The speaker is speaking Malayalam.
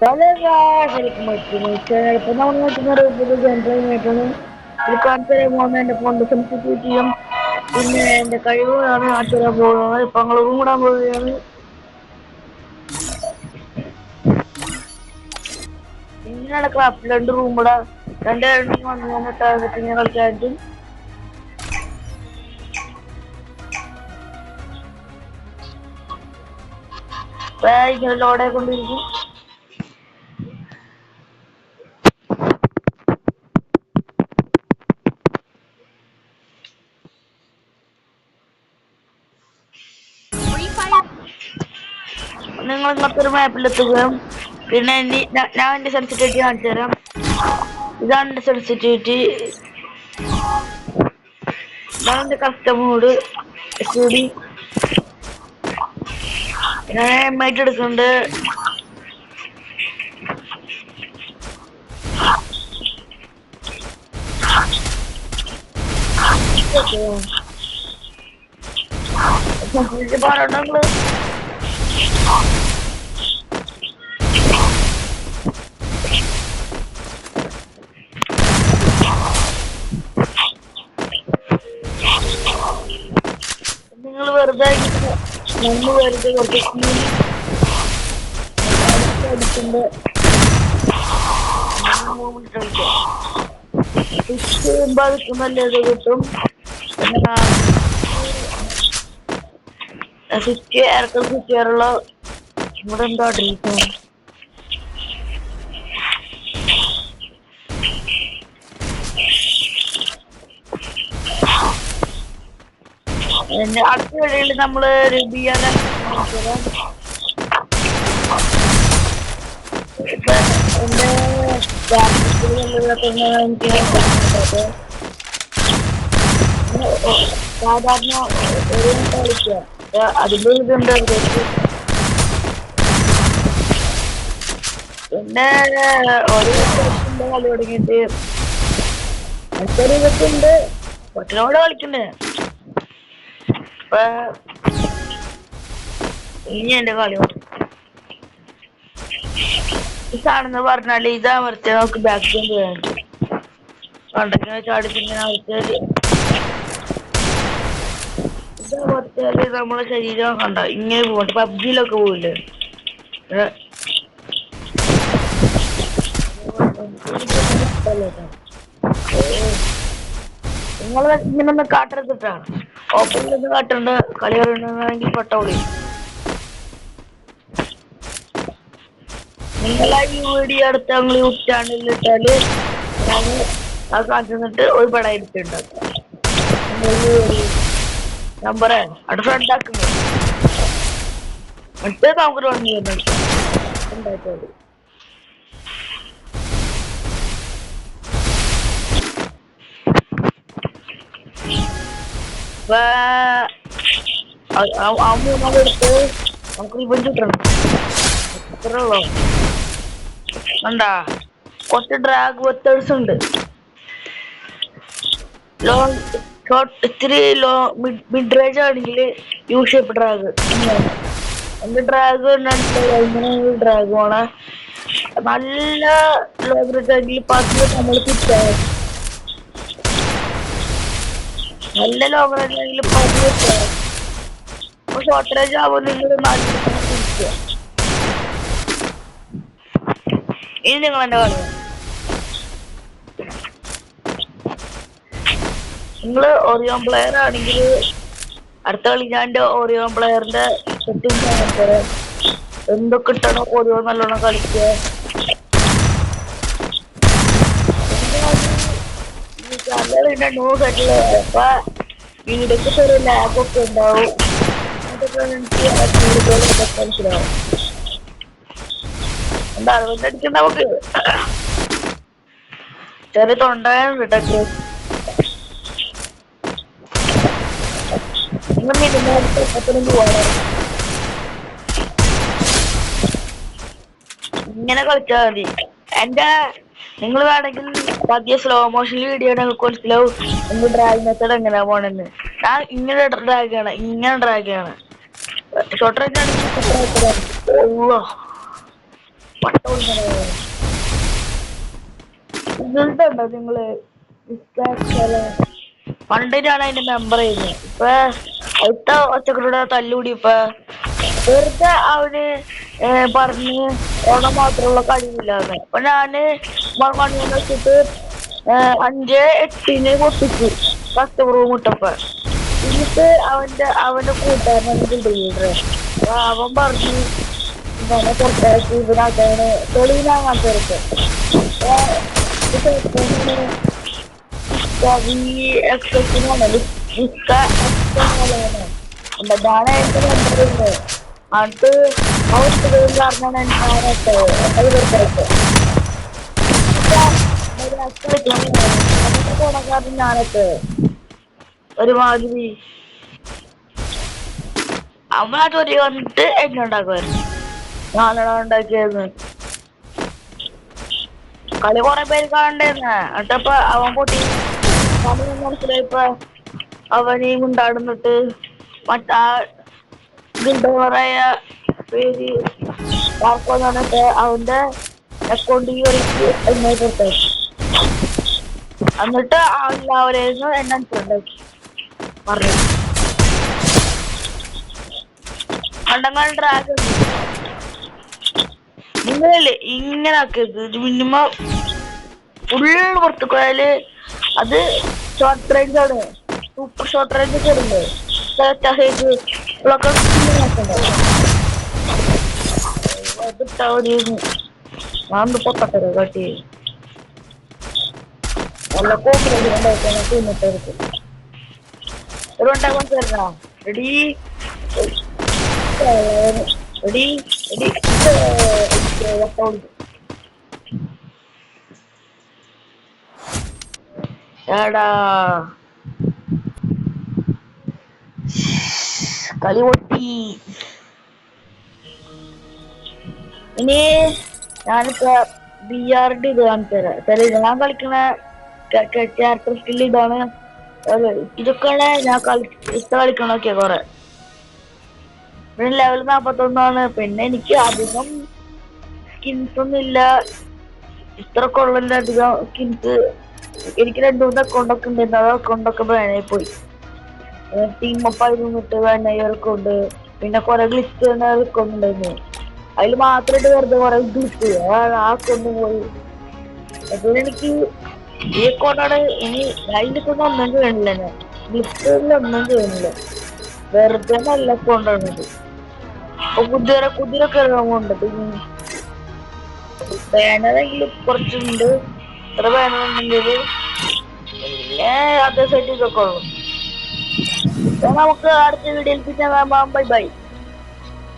ഇപ്പൊ നമ്മൾ നോക്കുന്ന ഒരു ജനറേറ്ററാണ്. ഒരു കാലത്ത് എന്റെ ഫോണിന്റെ സെൻസിറ്റിവിറ്റിയും പിന്നെ എന്റെ കഴിവുകളാണ് ആച്ചരാൻ പോകുന്നത്. ഇപ്പൊ ഞങ്ങൾ റൂം ഇടാൻ പോവുകയാണ്. ഇങ്ങനെയാണ് ക്ലാസ് 2 റൂം ഇടാ 2 വന്നിട്ട് ഇങ്ങനെ കളിക്കാനായിട്ട് ഇങ്ങനെ ലോഡായി കൊണ്ടിരിക്കും. നിങ്ങൾ ഇങ്ങനത്തെ ഒരു മാപ്പിലെത്തുകയും പിന്നെ ഞാൻ എന്റെ സെൻസിറ്റിവിറ്റി കാണിച്ചു തരാം. ഇതാണ് എന്റെ സെൻസിറ്റിവിറ്റി. ഇതാണ് എന്റെ കസ്റ്റം മോഡ്. കൂടി ഞാൻ എമ്മായിട്ട് എടുക്കുന്നുണ്ട്. പറഞ്ഞോ നിങ്ങൾ വെറുതെ വെറുതെ കുറച്ച് അടിക്കുമ്പോ നല്ലത് കിട്ടും. സ്വിച്ച് ഇറക്കൽ സ്വിച്ച് ചെയ്യാറുള്ള ഇവിടെ എന്താ ഡ്രീസ് അടുത്ത വഴിയിൽ നമ്മള് രൂപീകരണ ഇപ്പൊ എന്റെ സാധാരണ ഒരു കളിക്കുക അതിന്റെ ഇതുണ്ട്. പിന്നെ ഒരു കളി തുടങ്ങിയിട്ട് മറ്റൊരു ഇതൊക്കെയുണ്ട്. ഒറ്റനോട് കളിക്കണ്ടേ ഇപ്പൊ ഇനി എന്റെ കളി ഇതാണെന്ന് പറഞ്ഞാല് ഇതമർത്തിയ നമുക്ക് ബാക്ക് കൊണ്ട് വേണ്ട കണ്ടെങ്കിൽ ചാടിപ്പിങ്ങനെ ഇതമർത്തിയാല് നമ്മളെ ശരീരം കണ്ട ഇങ്ങനെ പോകണ്ട. പബ്ജിയിലൊക്കെ പോവില്ലേ നിങ്ങൾ ഇങ്ങനൊന്ന് കാട്ടരുതിട്ടാണ്. ഓപ്പണിലൊന്ന് കാട്ടുണ്ട്. കളി പറയണമെങ്കിൽ പെട്ടോളി. നിങ്ങളെ ഈ വീഡിയോ അടുത്ത് ഞങ്ങൾ യൂട്യൂബ് ചാനലിലിട്ടാല് ഞാൻ ആ കാണിച്ചിട്ട് ഒരു പടം എടുത്തിട്ടുണ്ടാക്കാം. നമ്പറേ അവിടെ ഫ്രണ്ട് ആക്കുന്നത് മറ്റേ നമുക്ക് ഉണ്ടായിട്ടോളൂ. ആ മൂന്നാലെടുത്ത് നമുക്ക് റിവഞ്ച് കിട്ടണം. ഇത്രേ ഉള്ളൂ. കണ്ടാ കുറച്ച് ഡ്രാഗ് മെത്തേഡ്സ് ഉണ്ട്. ഇത്തിരി മിഡ് റേഞ്ച് ആണെങ്കിൽ യു ഷേപ്പ് ഡ്രാഗ്. എന്റെ ഡ്രാഗ് ഡ്രാഗ് പോണ നല്ല ലോങ് പാസ് നമ്മൾ കിട്ടാൻ നല്ല long range pass short range ആവുമ്പോൾ നിങ്ങൾ തിരിക്കുക. ഇനി നിങ്ങൾ എന്റെ കളി നിങ്ങള് ഓറിയോൺ പ്ലെയർ ആണെങ്കിൽ അടുത്ത കളി ഞാൻ എന്റെ ഓറിയോൺ പ്ലെയറിന്റെ സെറ്റിംഗ് എന്തൊക്കെ ഇട്ടാണോ ഓരോ നല്ലോണം കളിക്കുക. നോ സെറ്റില് അപ്പൊ വീടൊക്കെ ചെറിയ ലാഗൊക്കെ ഉണ്ടാവും. അതൊക്കെ എനിക്ക് മനസ്സിലാവും. എന്താ അതുകൊണ്ട് അടിക്കണ്ട നമുക്ക് ചെറിയ തൊണ്ടായാണ് ഇട്ടൊക്കെ. ഇങ്ങനെ കളിച്ചാൽ മതി. എന്റെ നിങ്ങൾ വേണമെങ്കിൽ പതിയെ സ്ലോ മോഷൻ വീഡിയോ നിങ്ങൾക്ക് മനസ്സിലാവും നിങ്ങൾ ഡ്രാഗ് മെത്തേഡ് എങ്ങനെയാ പോണെന്ന്. ഞാൻ ഇങ്ങനെ ഡ്രാഗ് ആണ്, ഇങ്ങനെ ഡ്രാഗ് ആണ്. ഷോർട്ട് റേഞ്ച് ആണെങ്കിൽ പട്ടോളിങ്ങനെ ഇതുണ്ടോ നിങ്ങള് പണ്ട് ഞാൻ അതിന്റെ മെമ്പർ ആയിരുന്നു. ഇപ്പൊ അടുത്ത ഒച്ചക്കളുടെ തല്ലുകൂടി ഇപ്പൊ വെറുതെ അവന് പറഞ്ഞ് ഓണം മാത്രമുള്ള കഴിവില്ലാന്ന്. അപ്പൊ ഞാന് മണിയൊന്ന് വെച്ചിട്ട് 5-8 പൊട്ടിച്ചു കസ്റ്റമർ റൂം ഇട്ടപ്പോ. എന്നിട്ട് അവന്റെ കൂട്ടുകാരനാണ് ലീഡർ. അപ്പൊ അവൻ പറഞ്ഞു ഇവനെ പുറത്താക്കി, ഇവനതാണ് തെളിവിനാ കാണിച്ചെടുത്ത് ഞാനായിട്ട് നമ്പറുണ്ട്. അത് അവസ്ഥയും കാരണമാണ് ഞാനൊക്കെ പോണക്കാരൻ ഞാനൊക്കെ ഒരുമാതിരി അവൻ ചൊരി വന്നിട്ട് എന്നെ ഉണ്ടാക്കുമായിരുന്നു. ഞാനാണ് ഉണ്ടാക്കിയത്. കളി കുറെ പേര് കാണണ്ടായിരുന്നെ. എന്നിട്ടപ്പ അവൻ പൊട്ടി മനസ്സിലായപ്പ അവനെയും ഉണ്ടാടുന്നിട്ട് മറ്റാ ഗുണ്ടോറായ പേര് പറഞ്ഞിട്ട് അവന്റെ അക്കൗണ്ട് കയറിക്ക് എന്നെ പുറത്താക്കി. എന്നിട്ട് എല്ലാവരെയും എന്നെ ഉണ്ടാക്കി പറഞ്ഞു കണ്ടങ്ങൾ ഡ്രാഗൺ നിങ്ങളല്ലേ ഇങ്ങനെ ആക്കരുത്. ഇത് മിനിമം ഫുള്ള് പുറത്തു പോയാല് അത് ഷോർട്ട് റേഞ്ച് ആണ്. സൂപ്പർ ഷോർട്ട് റേഞ്ച് ഒക്കെ ഉണ്ട്. ഞാൻ പൊട്ടത്തര കാട്ടി നല്ല കോമ്പിനേഷൻ റെഡി റെഡി റെഡി എടാ കളി പൊട്ടി. ഇനി ഞാനിപ്പോ BRD ഇത് കാണിച്ചു തരാം. ഞാൻ കളിക്കണ ക്യാരക്ടർ സ്കിൽ ഇതാണ്. ഇതൊക്കെയാണ് ഞാൻ കളിക്കണൊക്കെ കൊറേ. പിന്നെ ലെവൽ 41 പിന്നെ എനിക്ക് അധികം സ്കിൻസ് ഒന്നും ഇല്ല. ഇത്ര കൊള്ളന്റെ അധികം സ്കിൻസ് എനിക്ക് 2-3 അക്കൗണ്ടൊക്കെ ഉണ്ടായിരുന്നു. ആ അക്കൗണ്ടൊക്കെ ബാനായി പോയി. ടീം അപ്പായിട്ട് ബാനായവർക്ക് ഉണ്ട്. പിന്നെ കൊറേ ഗ്ലിച്ച് അക്കൗണ്ട് ഉണ്ടായിരുന്നു. അതിൽ മാത്രമായിട്ട് വെറുതെ കുറെ ഗ്ലിച്ച് ആ അക്കൗണ്ട് പോയി. അതുപോലെ എനിക്ക് ഈ അക്കൗണ്ടാണ് ഇനി അതിലൊന്നും ഒന്നും ചെയ്യണില്ല. ഞാൻ ഗ്ലിച്ചൊന്നും ചെയ്യണില്ല. വെറുതെ നല്ല അക്കൗണ്ടാണിത്. കുതിരൊക്കെ ഇറങ്ങുന്നുണ്ട്. ബാനറെങ്കിലും കുറച്ചുണ്ട്. ഇത്ര ബാനർ ഉണ്ടെങ്കിൽ പിന്നെ അതേ സൈറ്റ് ഇതൊക്കെ ഉള്ളു. നമുക്ക് അടുത്ത വീഡിയോയിൽ പിന്നെ ബൈ ബൈ.